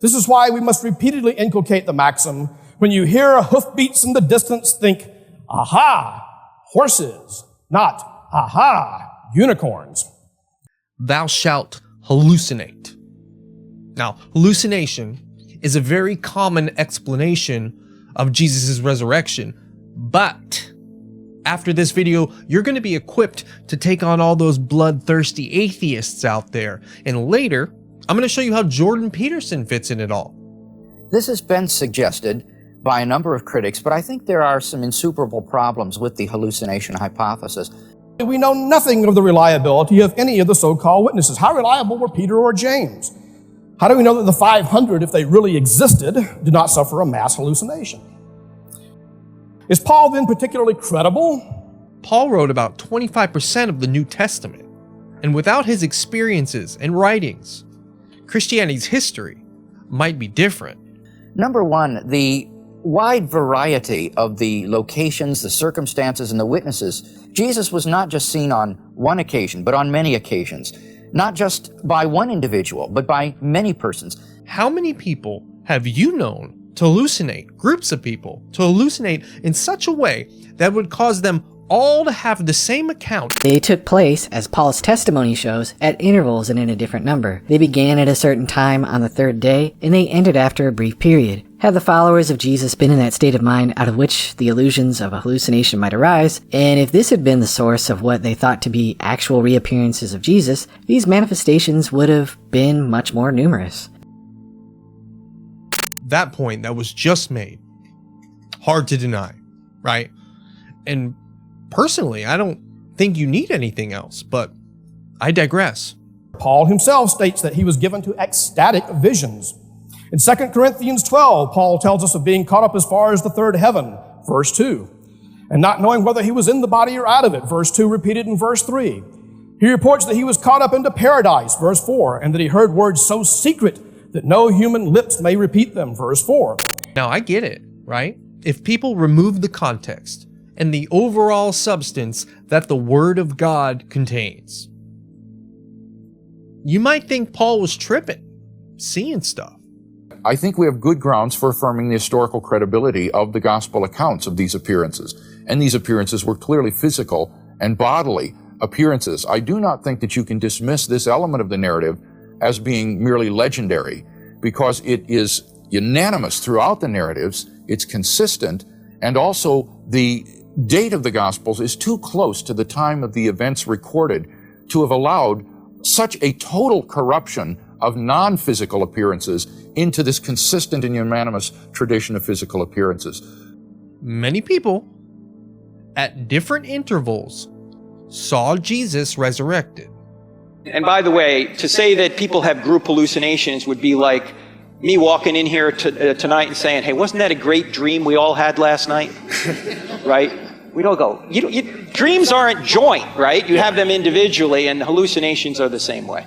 This is why we must repeatedly inculcate the maxim, when you hear hoofbeats in the distance, think, aha, horses, not aha, unicorns. Thou shalt hallucinate. Now, hallucination is a very common explanation of Jesus' resurrection, but after this video, you're going to be equipped to take on all those bloodthirsty atheists out there, and later, I'm going to show you how Jordan Peterson fits in it all. This has been suggested by a number of critics, but I think there are some insuperable problems with the hallucination hypothesis. We know nothing of the reliability of any of the so-called witnesses. How reliable were Peter or James? How do we know that the 500, if they really existed, did not suffer a mass hallucination? Is Paul then particularly credible? Paul wrote about 25% of the New Testament, and without his experiences and writings, Christianity's history might be different. Number one, the wide variety of the locations, the circumstances, and the witnesses. Jesus was not just seen on one occasion, but on many occasions. Not just by one individual, but by many persons. How many people have you known to hallucinate, groups of people, to hallucinate in such a way that would cause them all to have the same account? They took place, as Paul's testimony shows, at intervals and in a different number. They began at a certain time on the third day, and they ended after a brief period. Have the followers of Jesus been in that state of mind out of which the illusions of a hallucination might arise? And if this had been the source of what they thought to be actual reappearances of Jesus, these manifestations would have been much more numerous. That point that was just made, hard to deny, right? And personally, I don't think you need anything else, but I digress. Paul himself states that he was given to ecstatic visions. In 2 Corinthians 12, Paul tells us of being caught up as far as the third heaven, verse 2, and not knowing whether he was in the body or out of it, verse 2 repeated in verse 3. He reports that he was caught up into paradise, verse 4, and that he heard words so secret that no human lips may repeat them, verse 4. Now, I get it, right? If people remove the context and the overall substance that the Word of God contains, you might think Paul was tripping, seeing stuff. I think we have good grounds for affirming the historical credibility of the gospel accounts of these appearances. And these appearances were clearly physical and bodily appearances. I do not think that you can dismiss this element of the narrative as being merely legendary, because it is unanimous throughout the narratives, it's consistent, and also the date of the Gospels is too close to the time of the events recorded to have allowed such a total corruption of non-physical appearances into this consistent and unanimous tradition of physical appearances. Many people, at different intervals, saw Jesus resurrected. And by the way, to say that people have group hallucinations would be like me walking in here tonight and saying, hey, wasn't that a great dream we all had last night? Right? We'd all go, dreams aren't joint, right? You have them individually, and hallucinations are the same way.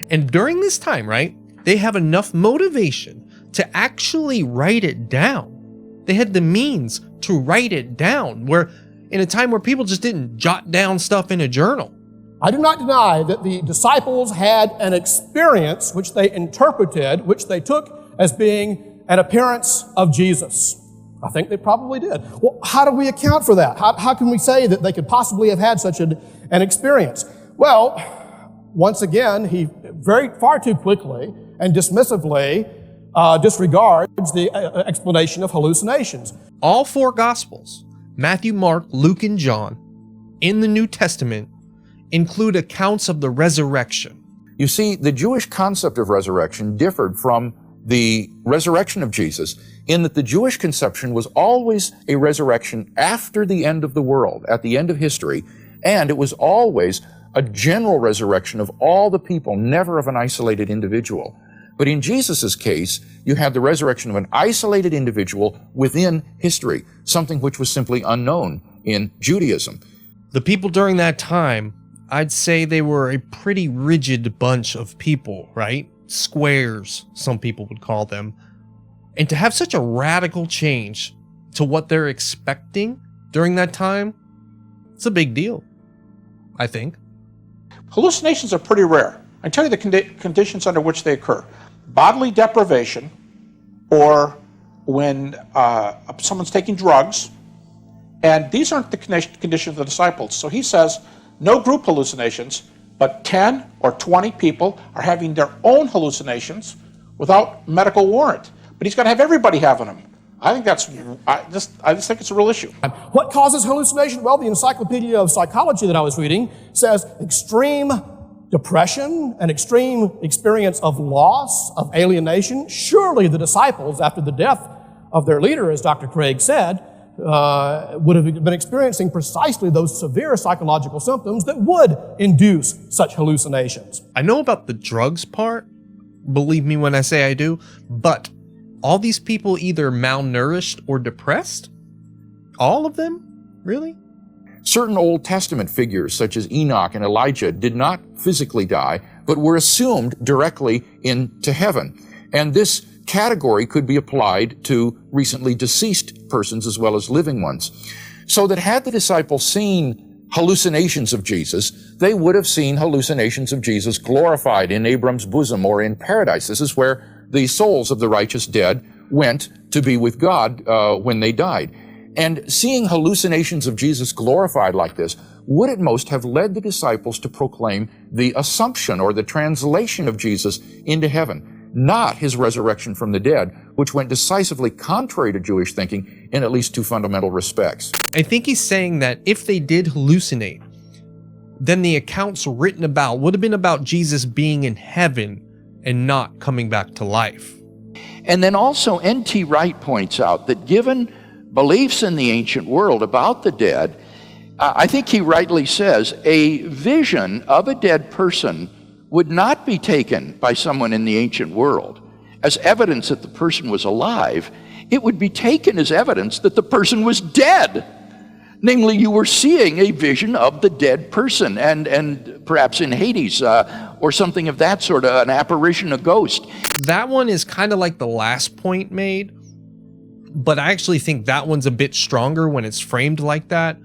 And during this time, right, they have enough motivation to actually write it down. They had the means to write it down, where in a time where people just didn't jot down stuff in a journal. I do not deny that the disciples had an experience which they interpreted, which they took as being an appearance of Jesus. I think they probably did. Well, how do we account for that? How can we say that they could possibly have had such an experience? Well, once again, he far too quickly and dismissively disregards the explanation of hallucinations. All four Gospels, Matthew, Mark, Luke, and John, in the New Testament, include accounts of the resurrection. You see, the Jewish concept of resurrection differed from the resurrection of Jesus in that the Jewish conception was always a resurrection after the end of the world, at the end of history, and it was always a general resurrection of all the people, never of an isolated individual. But in Jesus' case, you had the resurrection of an isolated individual within history, something which was simply unknown in Judaism. The people during that time, I'd say they were a pretty rigid bunch of people, right? Squares, some people would call them. And to have such a radical change to what they're expecting during that time, it's a big deal, I think. Hallucinations are pretty rare. I tell you the conditions under which they occur. bodily deprivation or when someone's taking drugs. And these aren't the conditions of the disciples. So he says, no group hallucinations, but 10 or 20 people are having their own hallucinations without medical warrant. But he's going to have everybody having them. I think I just think it's a real issue. What causes hallucination? Well, the Encyclopedia of Psychology that I was reading says extreme depression, an extreme experience of loss, of alienation. Surely the disciples, after the death of their leader, as Dr. Craig said, would have been experiencing precisely those severe psychological symptoms that would induce such hallucinations. I know about the drugs part, believe me when I say I do, but all these people either malnourished or depressed? All of them? Really? Certain Old Testament figures, such as Enoch and Elijah, did not physically die, but were assumed directly into heaven. And this category could be applied to recently deceased persons as well as living ones. So that had the disciples seen hallucinations of Jesus, they would have seen hallucinations of Jesus glorified in Abram's bosom or in paradise. This is where the souls of the righteous dead went to be with God when they died. And seeing hallucinations of Jesus glorified like this would at most have led the disciples to proclaim the assumption or the translation of Jesus into heaven, not his resurrection from the dead, which went decisively contrary to Jewish thinking in at least two fundamental respects. I think he's saying that if they did hallucinate, then the accounts written about would have been about Jesus being in heaven and not coming back to life. And then also N.T. Wright points out that given beliefs in the ancient world about the dead, I think he rightly says a vision of a dead person would not be taken by someone in the ancient world as evidence that the person was alive. It would be taken as evidence that the person was dead. Namely, you were seeing a vision of the dead person, and perhaps in Hades or something of that sort, an apparition, a ghost. That one is kind of like the last point made, but I actually think that one's a bit stronger when it's framed like that.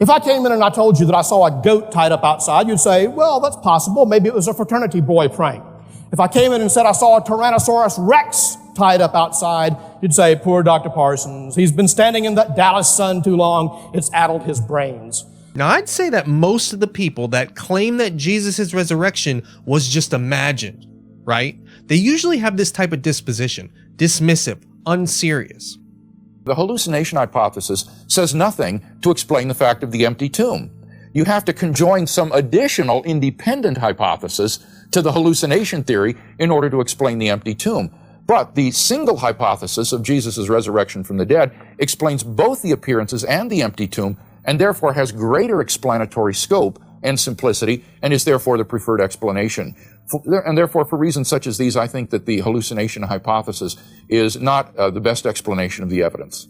If I came in and I told you that I saw a goat tied up outside, you'd say, well, that's possible. Maybe it was a fraternity boy prank. If I came in and said I saw a Tyrannosaurus Rex tied up outside, you'd say, poor Dr. Parsons. He's been standing in that Dallas sun too long. It's addled his brains. Now, I'd say that most of the people that claim that Jesus' resurrection was just imagined, right? They usually have this type of disposition, dismissive, unserious. The hallucination hypothesis says nothing to explain the fact of the empty tomb. You have to conjoin some additional independent hypothesis to the hallucination theory in order to explain the empty tomb. But the single hypothesis of Jesus' resurrection from the dead explains both the appearances and the empty tomb, and therefore has greater explanatory scope and simplicity, and is therefore the preferred explanation. And therefore, for reasons such as these, I think that the hallucination hypothesis is not the best explanation of the evidence.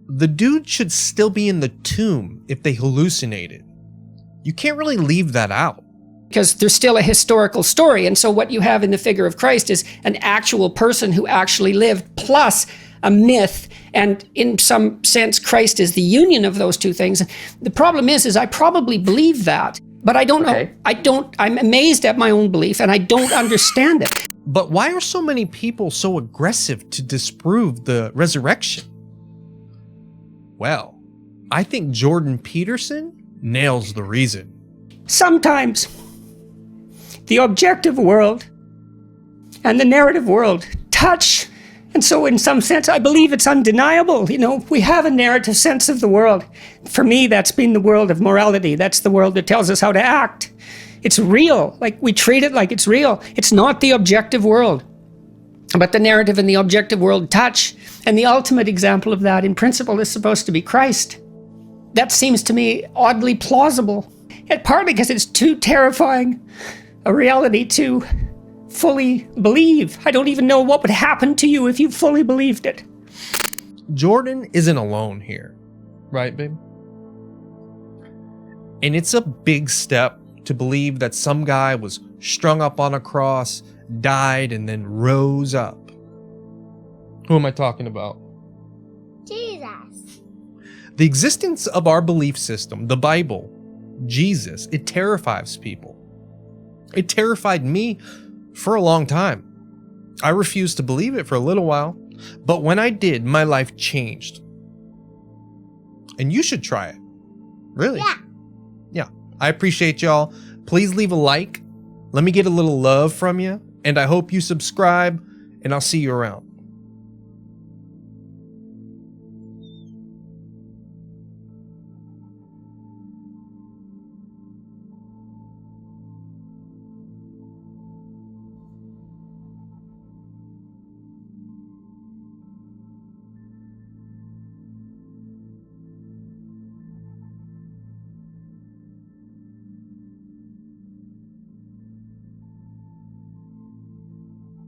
The dude should still be in the tomb if they hallucinated. You can't really leave that out. Because there's still a historical story, and so what you have in the figure of Christ is an actual person who actually lived, plus a myth, and in some sense, Christ is the union of those two things. The problem is I probably believe that, but I don't know. I'm amazed at my own belief, and I don't understand it. But why are so many people so aggressive to disprove the resurrection? Well, I think Jordan Peterson nails the reason. Sometimes the objective world and the narrative world touch. And so in some sense, I believe it's undeniable. You know, we have a narrative sense of the world. For me, that's been the world of morality. That's the world that tells us how to act. It's real. Like, we treat it like it's real. It's not the objective world. But the narrative and the objective world touch. And the ultimate example of that, in principle, is supposed to be Christ. That seems to me oddly plausible. And partly because it's too terrifying a reality to fully believe. I don't even know what would happen to you if you fully believed it. Jordan isn't alone here, right, babe? And it's a big step to believe that some guy was strung up on a cross, died, and then rose up. Who am I talking about? Jesus. The existence of our belief system, the Bible, Jesus, it terrifies people. It terrified me for a long time. I refused to believe it for a little while, but when I did, my life changed. And you should try it. Really? Yeah. Yeah. I appreciate y'all. Please leave a like. Let me get a little love from you. And I hope you subscribe, and I'll see you around.